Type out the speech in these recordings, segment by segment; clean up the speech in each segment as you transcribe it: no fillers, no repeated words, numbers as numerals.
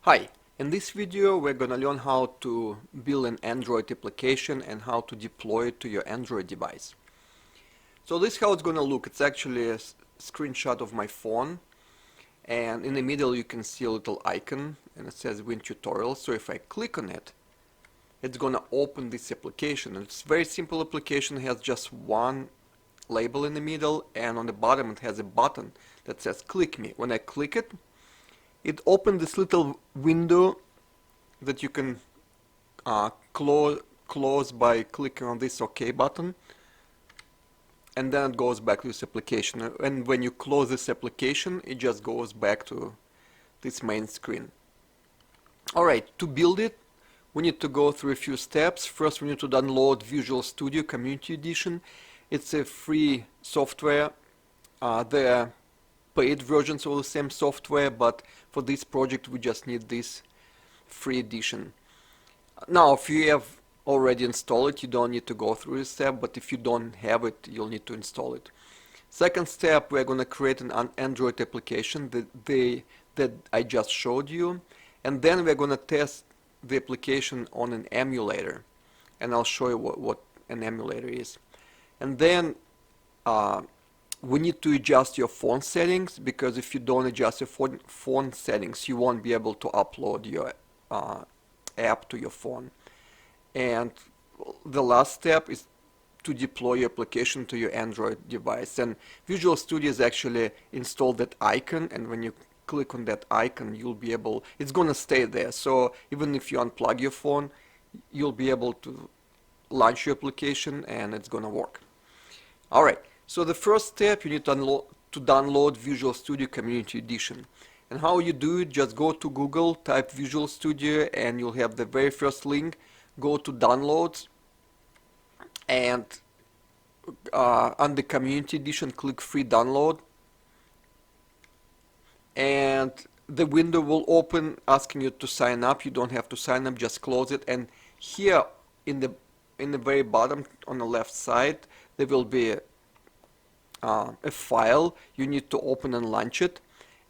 Hi, in this video we're gonna learn how to build an Android application and how to deploy it to your Android device. So this is how it's gonna look. It's actually a screenshot of my phone, and in the middle you can see a little icon and it says Win Tutorial. So if I click on it, it's gonna open this application. It's a very simple application. It has just one label in the middle, and on the bottom it has a button that says click me. When I click it, it opened this little window that you can close by clicking on this OK button, and then it goes back to this application. And when you close this application, it just goes back to this main screen. Alright, to build it, we need to go through a few steps. First, we need to download Visual Studio Community Edition. It's a free software. There are paid versions of the same software, but for this project we just need this free edition. Now, if you have already installed it, you don't need to go through this step, but if you don't have it, you'll need to install it. Second step, we're going to create an Android application that I just showed you, and then we're going to test the application on an emulator, and I'll show you what an emulator is. And then we need to adjust your phone settings, because if you don't adjust your phone settings, you won't be able to upload your app to your phone. And the last step is to deploy your application to your Android device. And Visual Studio is actually installed that icon, and when you click on that icon, you'll be able, it's gonna stay there. So even if you unplug your phone, you'll be able to launch your application and it's gonna work. Alright. So the first step, you need to download Visual Studio Community Edition. And how you do it, just go to Google, type Visual Studio, and you'll have the very first link. Go to Downloads, and on the Community Edition, click Free Download. And the window will open asking you to sign up. You don't have to sign up, just close it. And here in the very bottom on the left side, there will be a file you need to open and launch it,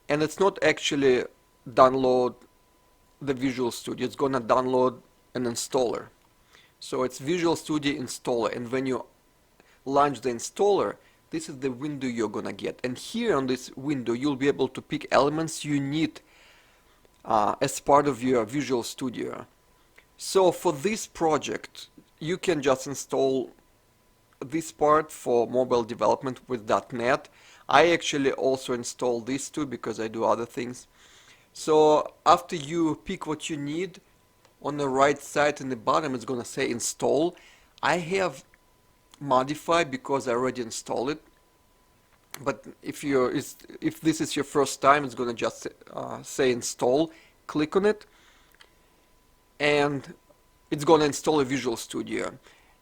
and it's not actually download the Visual Studio, it's gonna download an installer. So it's Visual Studio installer, and when you launch the installer, this is the window you're gonna get. And here on this window you'll be able to pick elements you need as part of your Visual Studio. So for this project you can just install this part for mobile development with .NET. I actually also install these two because I do other things. So after you pick what you need, on the right side in the bottom it's gonna say install. I have modified because I already installed it, but if this is your first time, it's gonna just say install. Click on it and it's gonna install a Visual Studio.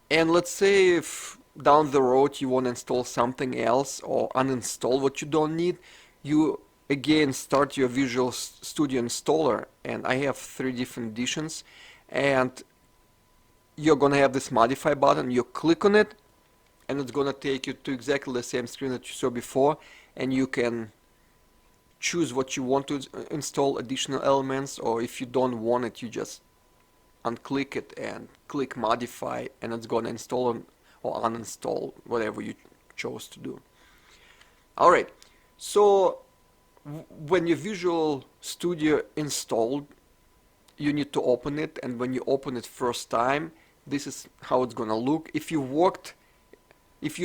And let's say if down the road you want to install something else or uninstall what you don't need, you again start your Visual Studio installer, and I have 3 different editions, and you're gonna have this modify button. You click on it and it's gonna take you to exactly the same screen that you saw before, and you can choose what you want to install, additional elements, or if you don't want it, you just unclick it and click modify, and it's gonna install or uninstall whatever you chose to do. Alright, so when your Visual Studio installed, you need to open it, and when you open it first time, this is how it's gonna look. If you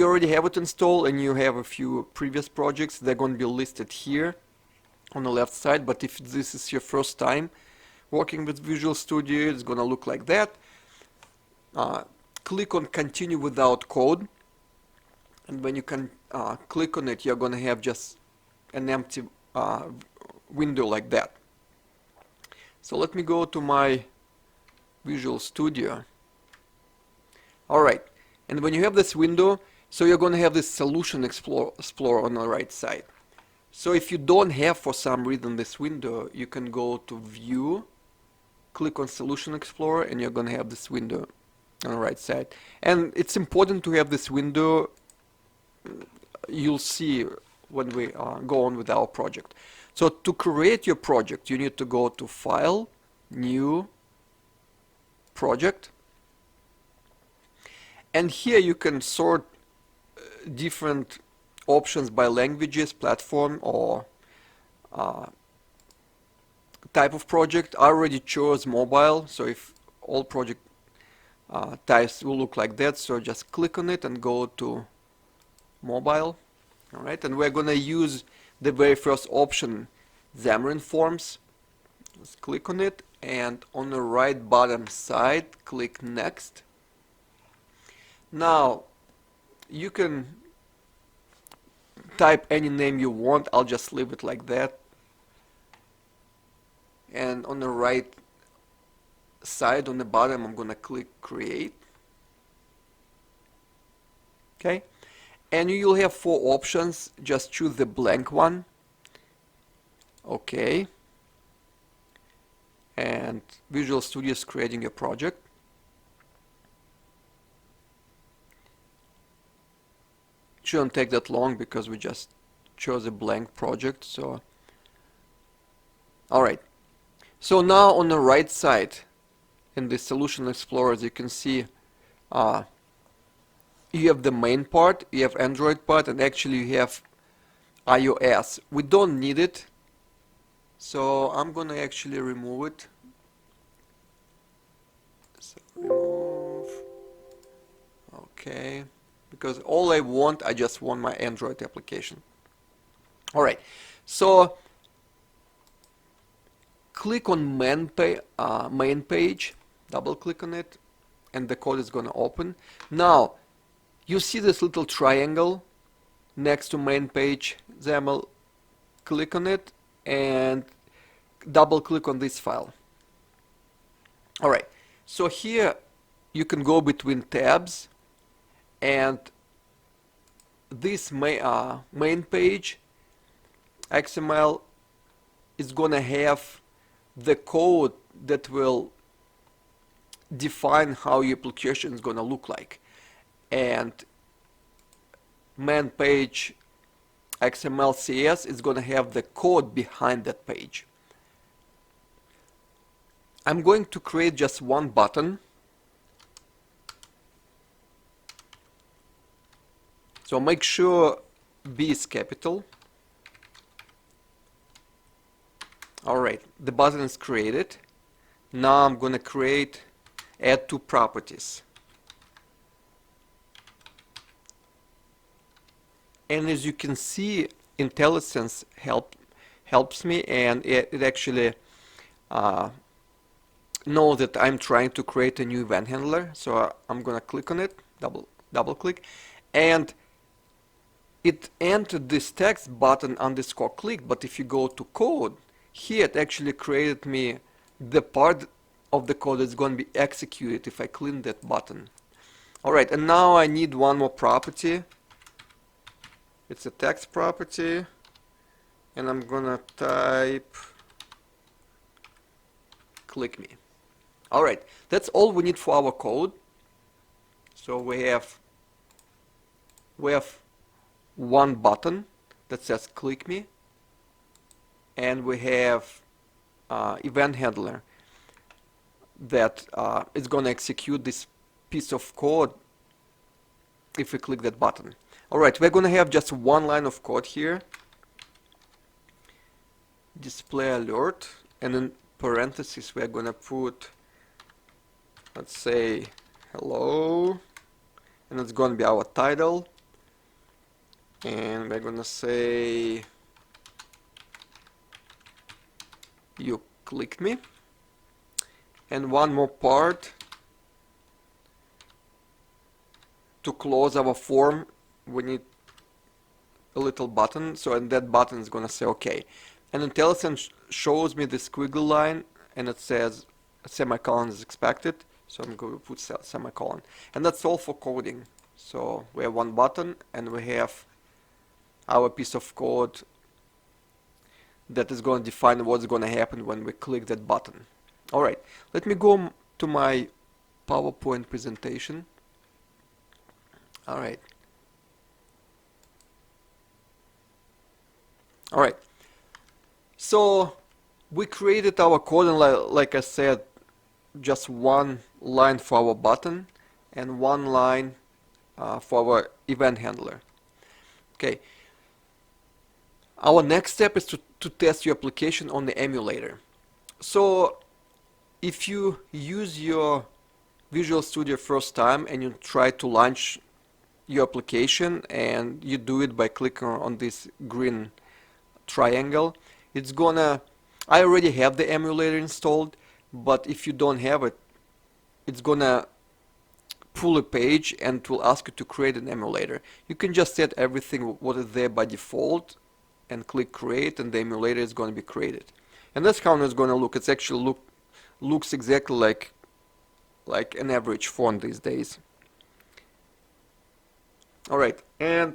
already have it installed and you have a few previous projects, they're gonna be listed here on the left side, but if this is your first time working with Visual Studio, it's gonna look like that. Click on continue without code, and when you can click on it, you're gonna have just an empty window like that. So let me go to my Visual Studio. Alright, and when you have this window, so you're gonna have this Solution Explorer on the right side. So if you don't have for some reason this window, you can go to View, click on Solution Explorer, and you're gonna have this window on the right side. And it's important to have this window. You'll see when we go on with our project. So to create your project, you need to go to File, New, Project, and here you can sort different options by languages, platform, or type of project. I already chose mobile, so if all project types will look like that, so just click on it and go to mobile. All right, and we're gonna use the very first option, Xamarin Forms. Just click on it, and on the right bottom side, click Next. Now, you can type any name you want. I'll just leave it like that. And on the right side, on the bottom, I'm gonna click Create. Okay, and you'll have 4 options. Just choose the blank one. Okay, and Visual Studio is creating your project. It shouldn't take that long because we just chose a blank project. So, all right. So now on the right side, in the Solution Explorer, as you can see, you have the main part, you have Android part, and actually you have iOS. We don't need it, so I'm gonna actually remove it. So remove. Okay, because all I just want my Android application. All right, so click on main page, double click on it, and the code is gonna open. Now, you see this little triangle next to main page XAML. Click on it and double click on this file. All right, so here you can go between tabs, and this main page XML is gonna have the code that will define how your application is gonna look like, and main page XML CS is gonna have the code behind that page. I'm going to create just one button. So make sure B is capital. Alright, the button is created. Now I'm gonna add 2 properties. And as you can see, IntelliSense helps me, and it actually know that I'm trying to create a new event handler. So I'm gonna click on it, double click, and it entered this text button underscore click. But if you go to code, here it actually created me the part of the code that's going to be executed if I click that button. Alright, and now I need one more property. It's a text property, and I'm gonna type click me. Alright, that's all we need for our code. So we have one button that says click me, and we have event handler that is going to execute this piece of code if we click that button. Alright, we're going to have just one line of code here, display alert, and in parentheses we're going to put, let's say, hello, and it's going to be our title, and we're going to say you clicked me. And one more part to close our form, we need a little button, so and that button is gonna say OK. And IntelliSense shows me this squiggly line, and it says a semicolon is expected, so I'm going to put semicolon. And that's all for coding. So we have one button, and we have our piece of code that is going to define what's going to happen when we click that button. Alright, let me go to my PowerPoint presentation. Alright. So we created our code, and like I said, just one line for our button and one line for our event handler. Okay. Our next step is to test your application on the emulator. So if you use your Visual Studio first time and you try to launch your application and you do it by clicking on this green triangle, it's gonna, I already have the emulator installed, but if you don't have it, it's gonna pull a page and it will ask you to create an emulator. You can just set everything what is there by default and click create, and the emulator is going to be created. And that's how it's going to look. It's actually looks exactly like an average phone these days. Alright, and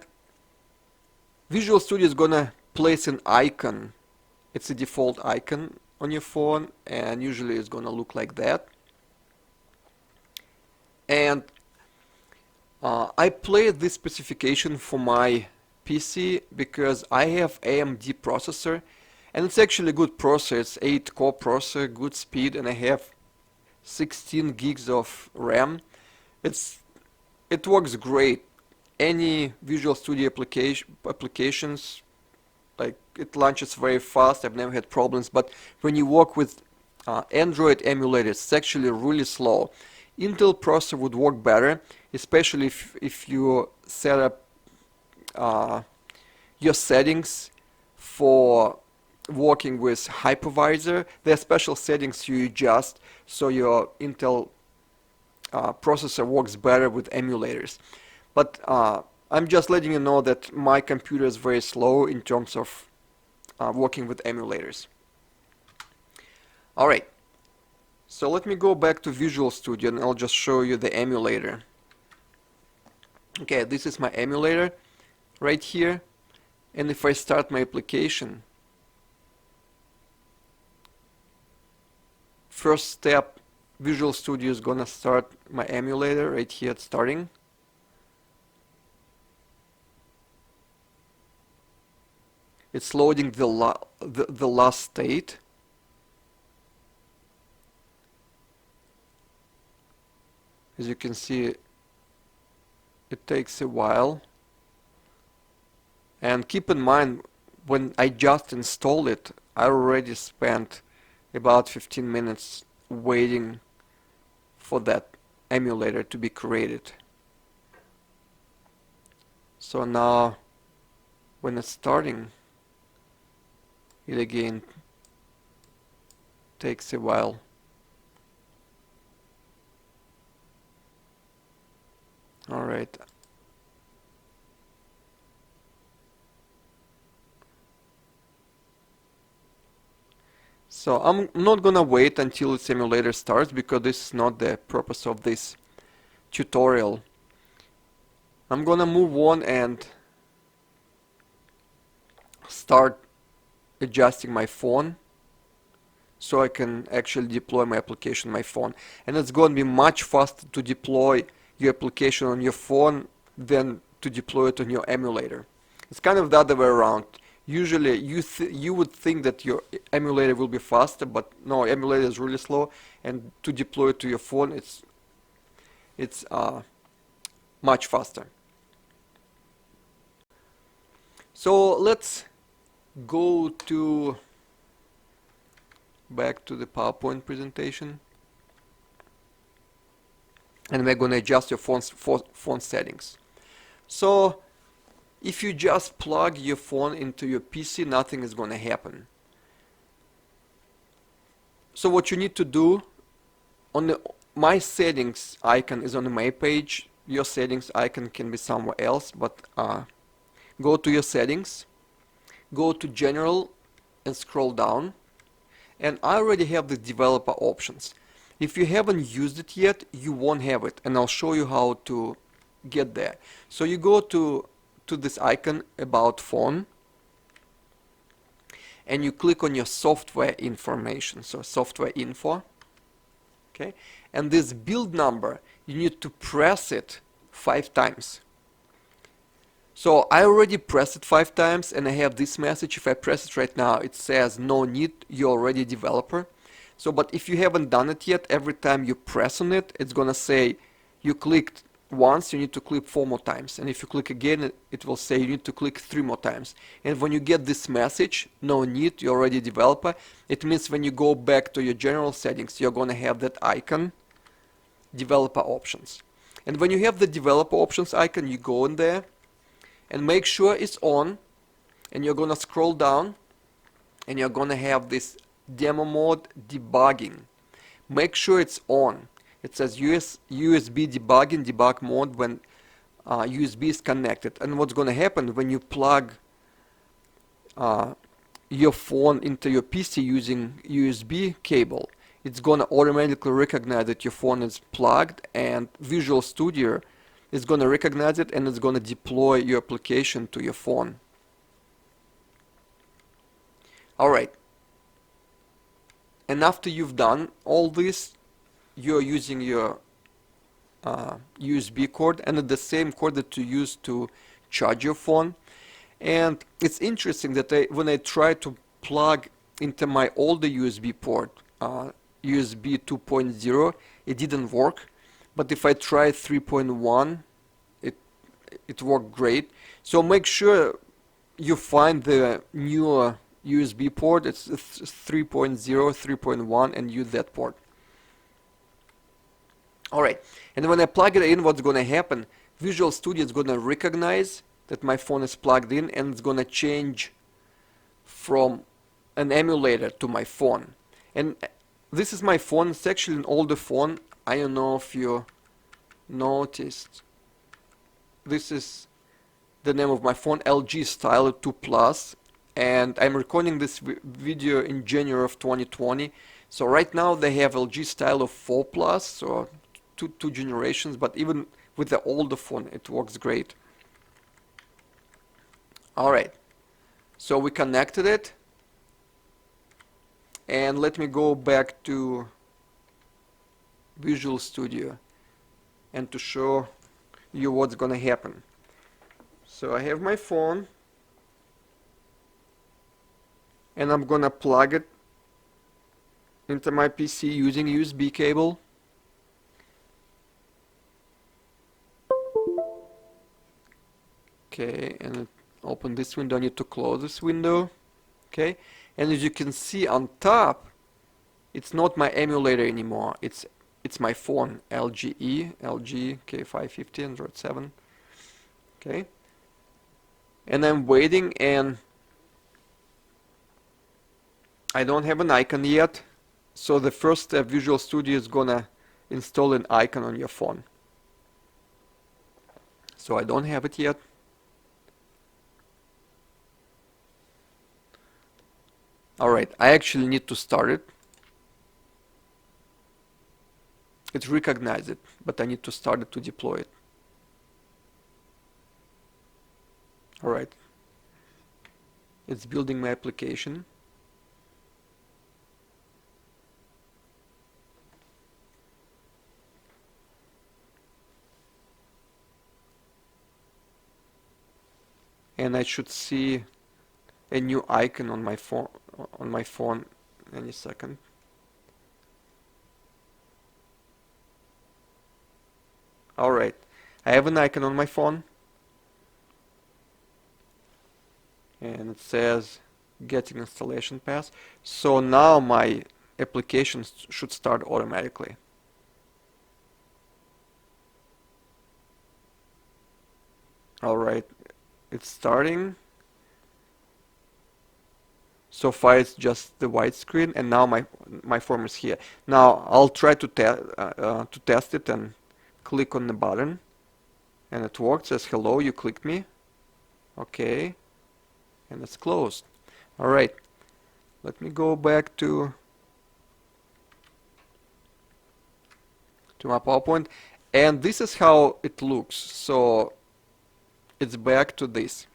Visual Studio is going to place an icon. It's a default icon on your phone, and usually it's going to look like that. And I played this specification for my PC because I have AMD processor, and it's actually a good processor. It's 8-core processor, good speed, and I have 16 gigs of RAM. It works great. Any Visual Studio applications, like, it launches very fast. I've never had problems. But when you work with Android emulators, it's actually really slow. Intel processor would work better, especially if you set up your settings for working with hypervisor. There are special settings you adjust so your Intel processor works better with emulators. But I'm just letting you know that my computer is very slow in terms of working with emulators. Alright, so let me go back to Visual Studio and I'll just show you the emulator. Okay, this is my emulator right here, and if I start my application, first step, Visual Studio is gonna start my emulator right here at starting. It's loading the last state. As you can see, it takes a while. And keep in mind, when I just installed it, I already spent about 15 minutes waiting for that emulator to be created. So now, when it's starting, it again takes a while. Alright. So I'm not gonna wait until the emulator starts, because this is not the purpose of this tutorial. I'm gonna move on and start adjusting my phone so I can actually deploy my application on my phone. And it's going to be much faster to deploy your application on your phone than to deploy it on your emulator. It's kind of the other way around. Usually you would think that your emulator will be faster, but no, emulator is really slow, and to deploy it to your phone, it's much faster. So let's go back to the PowerPoint presentation, and we're going to adjust your phone settings. So if you just plug your phone into your PC, nothing is going to happen. So what you need to do, on my settings icon is on the main page. Your settings icon can be somewhere else, but go to your settings, go to general and scroll down, and I already have the developer options. If you haven't used it yet, you won't have it, and I'll show you how to get there. So you go to this icon about phone, and you click on your software information, so software info. Okay, and this build number, you need to press it 5 times. So I already pressed it 5 times and I have this message. If I press it right now, it says no need, you're already a developer. So, but if you haven't done it yet, every time you press on it, it's gonna say you clicked once, you need to click 4 more times. And if you click again, it will say you need to click 3 more times. And when you get this message, no need, you're already a developer, it means when you go back to your general settings, you're gonna have that icon, developer options. And when you have the developer options icon, you go in there and make sure it's on, and you're gonna scroll down and you're gonna have this demo mode debugging. Make sure it's on. It says USB debugging, debug mode when USB is connected. And what's gonna happen when you plug your phone into your PC using USB cable, it's gonna automatically recognize that your phone is plugged, and Visual Studio is gonna recognize it and it's gonna deploy your application to your phone. Alright. And after you've done all this, you're using your USB cord, and the same cord that you use to charge your phone. And it's interesting that when I try to plug into my older USB port, USB 2.0, it didn't work. But if I try 3.1, it worked great. So make sure you find the newer USB port. It's 3.0, 3.1, and use that port. Alright, and when I plug it in, what's gonna happen? Visual Studio is gonna recognize that my phone is plugged in, and it's gonna change from an emulator to my phone. And this is my phone. It's actually an older phone. I don't know if you noticed. This is the name of my phone, LG Stylo 2 Plus, and I'm recording this video in January of 2020. So right now they have LG Stylo 4 Plus, so two generations, but even with the older phone it works great. Alright, so we connected it, and let me go back to Visual Studio and to show you what's gonna happen. So I have my phone and I'm gonna plug it into my PC using USB cable. Okay, and open this window. I need to close this window. Okay, and as you can see on top, it's not my emulator anymore. It's my phone, LG K550 Android 7. Okay, and I'm waiting, and I don't have an icon yet. So the first step, Visual Studio is gonna install an icon on your phone. So I don't have it yet. Alright, I actually need to start it. It recognized it, but I need to start it to deploy it. Alright, it's building my application. And I should see a new icon on my phone any second. Alright, I have an icon on my phone, and it says getting installation pass. So now my application should start automatically. Alright, it's starting. So far it's just the white screen, and now my form is here. Now I'll try to test it and click on the button, and it works. Says hello, you clicked me. Okay, and it's closed. Alright, let me go back to my PowerPoint, and this is how it looks. So it's back to this.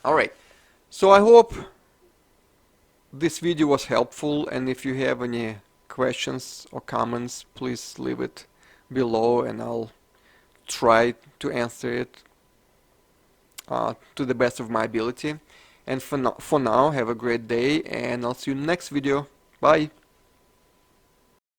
Alright, so I hope this video was helpful, and if you have any questions or comments, please leave it below and I'll try to answer it to the best of my ability. And for now, have a great day, and I'll see you in the next video. Bye!